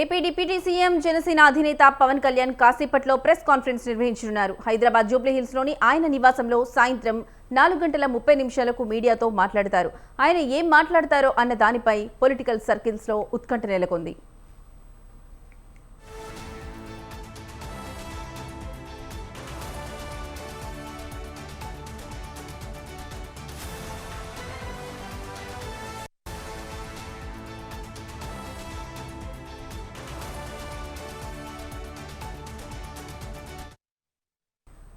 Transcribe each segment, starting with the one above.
AP deputy CM Janasena అధినేత పవన్ కళ్యాణ్ కాసేపట్లో press conference నిర్వహించనున్నారు. హైదరాబాద్ జూబ్లీహిల్స్లోని ఆయన నివాసంలో సాయంత్రం 4:30 మీడియాతో మాట్లాడతారు. ఆయన ఏం మాట్లాడతారో అన్న దానిపై పొలిటికల్ సర్కిల్స్లో ఉత్కంఠ నెలకొంది.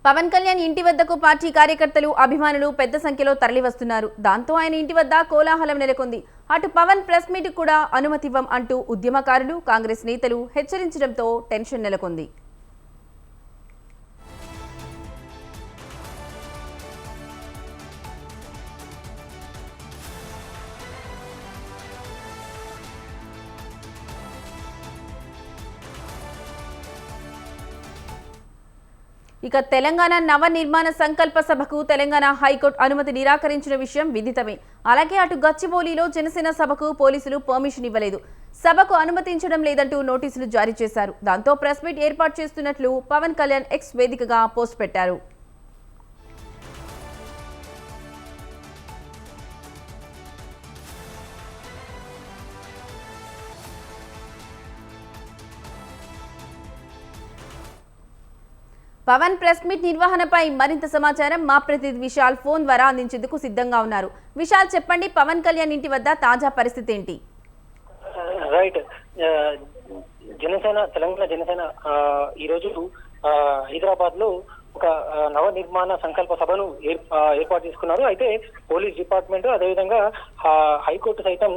పవన్ కళ్యాణ్ ఇంటి వద్దకు పార్టీ కార్యకర్తలు, అభిమానులు పెద్ద సంఖ్యలో తరలివస్తున్నారు. దాంతో ఆయన ఇంటి వద్ద కోలాహలం నెలకొంది. అటు పవన్ ప్రెస్ మీట్ కూడా అనుమతివ్వం అంటూ ఉద్యమకారులు, కాంగ్రెస్ నేతలు హెచ్చరించడంతో టెన్షన్ నెలకొంది. ఇక తెలంగాణ నవనిర్మాణ సంకల్ప సభకు తెలంగాణ హైకోర్టు అనుమతి నిరాకరించిన విషయం విదితమే. అలాగే అటు గచ్చిబౌలిలో జనసేన సభకు పోలీసులు పర్మిషన్ ఇవ్వలేదు. సభకు అనుమతించడం లేదంటూ నోటీసులు జారీ చేశారు. దాంతో ప్రెస్ మీట్ ఏర్పాటు చేస్తున్నట్లు పవన్ కళ్యాణ్ ఎక్స్ వేదికగా పోస్ట్ పెట్టారు. పవన్ ప్రెస్ మీట్ నిర్వహణపై మరింత సమాచారం మా ప్రతినిధి విశాల్ ఫోన్ ద్వారా అందించేందుకు సిద్ధంగా ఉన్నారు. విశాల్, చెప్పండి, పవన్ కళ్యాణ్ ఇంటి వద్ద తాజా పరిస్థితి ఏంటి? రైట్, తెలంగాణ జనసేన ఈరోజు హైదరాబాద్ లో ఒక నవ నిర్మాణ సంకల్ప సభను ఏర్పాటు చేసుకున్నారు. అయితే పోలీస్ డిపార్ట్మెంట్, అదేవిధంగా హైకోర్టు సైతం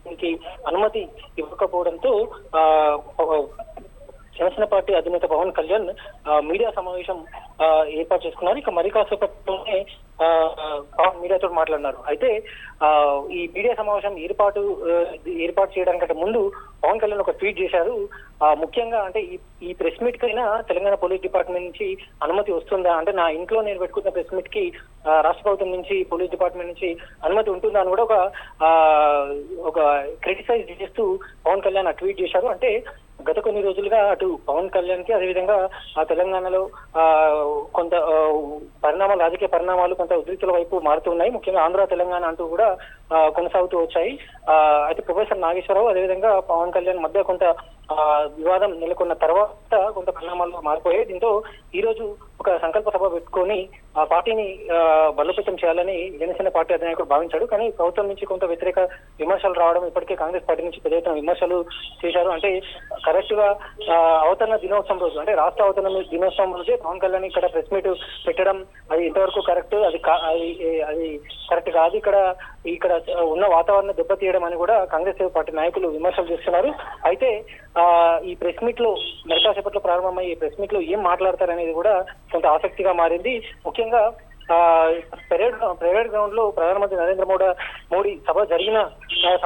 దీనికి అనుమతి ఇవ్వకపోవడంతో జనసేన పార్టీ అధినేత పవన్ కళ్యాణ్ మీడియా సమావేశం ఏర్పాటు చేసుకున్నారు. ఇక మరి కాసేపట్లోనే మీడియాతో మాట్లాడినారు. అయితే ఈ మీడియా సమావేశం ఏర్పాటు చేయడానికంటే ముందు పవన్ కళ్యాణ్ ఒక ట్వీట్ చేశారు. ముఖ్యంగా అంటే ఈ ప్రెస్ మీట్ కైనా తెలంగాణ పోలీస్ డిపార్ట్మెంట్ నుంచి అనుమతి వస్తుందా, అంటే నా ఇంట్లో నేను పెట్టుకున్న ప్రెస్ మీట్ కి రాష్ట్ర ప్రభుత్వం నుంచి, పోలీస్ డిపార్ట్మెంట్ నుంచి అనుమతి ఉంటుందా అని కూడా ఒక క్రిటిసైజ్ చేస్తూ పవన్ కళ్యాణ్ ట్వీట్ చేశారు. అంటే గత కొన్ని రోజులుగా అటు పవన్ కళ్యాణ్ కి, అదేవిధంగా తెలంగాణలో కొంత రాజకీయ పరిణామాలు కొంత ఉద్రిక్తుల వైపు మారుతున్నాయి. ముఖ్యంగా ఆంధ్ర తెలంగాణ అంటూ కూడా కొనసాగుతూ వచ్చాయి. అయితే ప్రొఫెసర్ నాగేశ్వరరావు, అదేవిధంగా పవన్ కళ్యాణ్ మధ్య కొంత వివాదం నెలకొన్న తర్వాత కొంత పరిణామాలు మారిపోయాయి. దీంతో ఈ రోజు ఒక సంకల్ప సభ పెట్టుకొని ఆ పార్టీని బలోపేతం చేయాలని జనసేన పార్టీ అధినాయకుడు భావించాడు. కానీ ప్రభుత్వం నుంచి కొంత వ్యతిరేక విమర్శలు రావడం, ఇప్పటికే కాంగ్రెస్ పార్టీ నుంచి పెద్ద ఎత్తున విమర్శలు చేశారు. అంటే కరెక్ట్ గా అవతరణ దినోత్సవం రోజు, అంటే రాష్ట్ర అవతరణ దినోత్సవం రోజే పవన్ కళ్యాణ్ ఇక్కడ ప్రెస్ మీట్ పెట్టడం అది ఇంతవరకు కరెక్ట్, అది కరెక్ట్ కాదు, ఇక్కడ ఉన్న వాతావరణం దెబ్బతీయడం అని కూడా కాంగ్రెస్ పార్టీ నాయకులు విమర్శలు చేస్తున్నారు. అయితే ఈ ప్రెస్ మీట్ లో మెరకాసేపట్లో ప్రారంభమయ్యే ఈ ప్రెస్ మీట్ లో ఏం మాట్లాడతారనేది కూడా కొంత ఆసక్తిగా మారింది. ముఖ్యంగా ప్రైవేట్ గ్రౌండ్ లో ప్రధానమంత్రి నరేంద్ర మోడీ సభ జరిగిన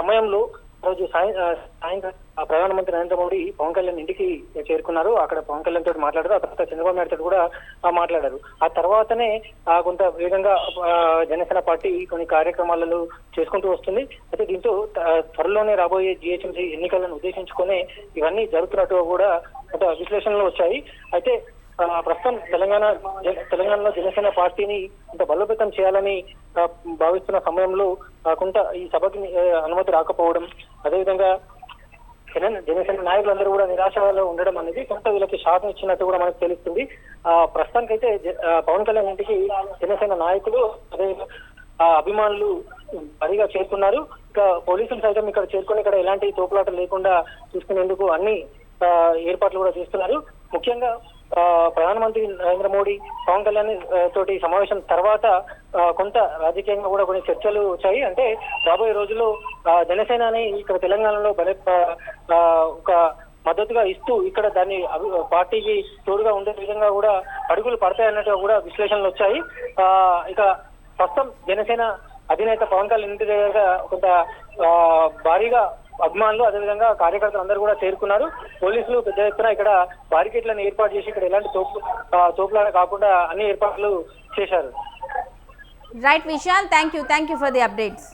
సమయంలో రోజు సాయంత్రం ప్రధానమంత్రి నరేంద్ర మోడీ పవన్ కళ్యాణ్ ఇంటికి చేరుకున్నారు. అక్కడ పవన్ కళ్యాణ్ తోటి మాట్లాడారు. ఆ తర్వాత చంద్రబాబు నాయుడు తోటి కూడా మాట్లాడారు. ఆ తర్వాతనే కొంత వేగంగా జనసేన పార్టీ కొన్ని కార్యక్రమాలను చేసుకుంటూ వస్తుంది. అయితే దీంతో త్వరలోనే రాబోయే జిహెచ్ఎంసీ ఎన్నికలను ఉద్దేశించుకునే ఇవన్నీ జరుగుతున్నట్టు కూడా కొంత విశ్లేషణలు వచ్చాయి. అయితే ప్రస్తుతం తెలంగాణలో జనసేన పార్టీని కొంత బలోపేతం చేయాలని భావిస్తున్న సమయంలో కొంత ఈ సభకి అనుమతి రాకపోవడం, అదేవిధంగా జనసేన నాయకులందరూ కూడా నిరాశలో ఉండడం అనేది కొంత వీళ్ళకి షాక్ ఇచ్చినట్టు కూడా మనకు తెలుస్తుంది. ప్రస్తుతానికైతే పవన్ కళ్యాణ్ ఇంటికి జనసేన నాయకులు, అదే అభిమానులు భారీగా చేరుకున్నారు. ఇక పోలీసులు సైతం ఇక్కడ చేరుకుని ఇక్కడ ఎలాంటి తోపులాట లేకుండా చూసుకునేందుకు అన్ని ఏర్పాట్లు కూడా చేస్తున్నారు. ముఖ్యంగా ప్రధానమంత్రి నరేంద్ర మోడీ పవన్ కళ్యాణ్ తోటి సమావేశం తర్వాత కొంత రాజకీయంగా కూడా కొన్ని చర్చలు వచ్చాయి. అంటే రాబోయే రోజుల్లో జనసేనని ఇక్కడ తెలంగాణలో ఒక మద్దతుగా ఇస్తూ ఇక్కడ దాన్ని పార్టీకి తోడుగా ఉండే విధంగా కూడా అడుగులు పడతాయన్నట్టుగా కూడా విశ్లేషణలు వచ్చాయి. ఇక ప్రస్తుతం జనసేన అధినేత పవన్ కళ్యాణ్ ఇంటి దగ్గర కొంత భారీగా అభిమానులు, అదేవిధంగా కార్యకర్తలు అందరూ కూడా చేరుకున్నారు. పోలీసులు పెద్ద ఎత్తున ఇక్కడ బారికేడ్లను ఏర్పాటు చేసి ఇక్కడ ఎలాంటి తోపులాట కాకుండా అన్ని ఏర్పాట్లు చేశారు. Right Vishal, thank you for the updates.